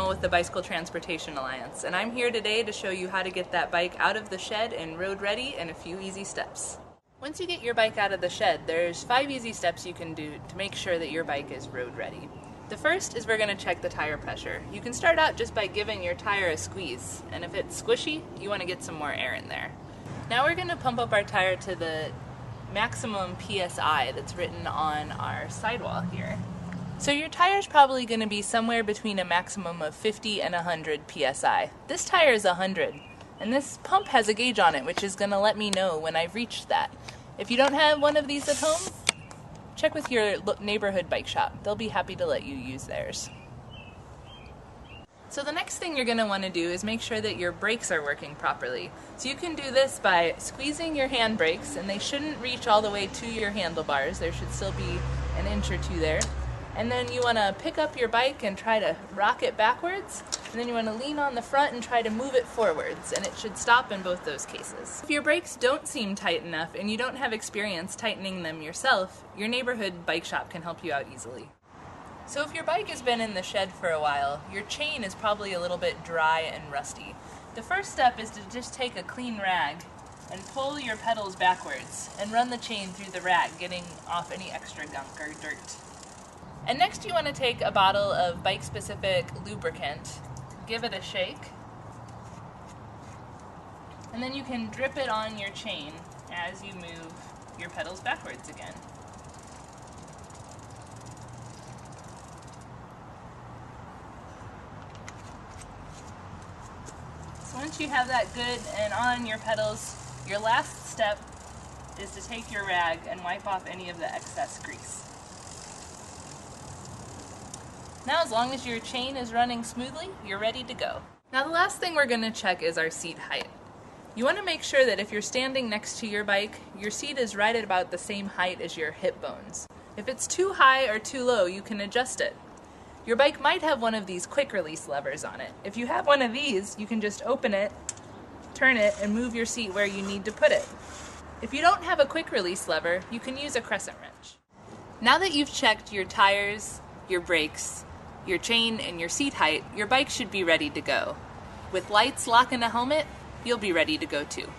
Samuel with the Bicycle Transportation Alliance, and I'm here today to show you how to get that bike out of the shed and road ready in a few easy steps. Once you get your bike out of the shed, there's 5 easy steps you can do to make sure that your bike is road ready. The first is we're going to check the tire pressure. You can start out just by giving your tire a squeeze, and if it's squishy, you want to get some more air in there. Now we're going to pump up our tire to the maximum PSI that's written on our sidewall here. So your tire's probably going to be somewhere between a maximum of 50 and 100 PSI. This tire is 100, and this pump has a gauge on it which is going to let me know when I've reached that. If you don't have one of these at home, check with your neighborhood bike shop. They'll be happy to let you use theirs. So the next thing you're going to want to do is make sure that your brakes are working properly. So you can do this by squeezing your hand brakes, and they shouldn't reach all the way to your handlebars. There should still be an inch or two there. And then you want to pick up your bike and try to rock it backwards, and then you want to lean on the front and try to move it forwards, and it should stop in both those cases. If your brakes don't seem tight enough and you don't have experience tightening them yourself, your neighborhood bike shop can help you out easily. So if your bike has been in the shed for a while, your chain is probably a little bit dry and rusty. The first step is to just take a clean rag and pull your pedals backwards and run the chain through the rag, getting off any extra gunk or dirt. And next you want to take a bottle of bike-specific lubricant, give it a shake, and then you can drip it on your chain as you move your pedals backwards again. So once you have that good and on your pedals, your last step is to take your rag and wipe off any of the excess grease. Now, as long as your chain is running smoothly, you're ready to go. Now, the last thing we're going to check is our seat height. You want to make sure that if you're standing next to your bike, your seat is right at about the same height as your hip bones. If it's too high or too low, you can adjust it. Your bike might have one of these quick release levers on it. If you have one of these, you can just open it, turn it, and move your seat where you need to put it. If you don't have a quick release lever, you can use a crescent wrench. Now that you've checked your tires, your brakes, your chain, and your seat height, your bike should be ready to go. With lights, lock, and a helmet, you'll be ready to go too.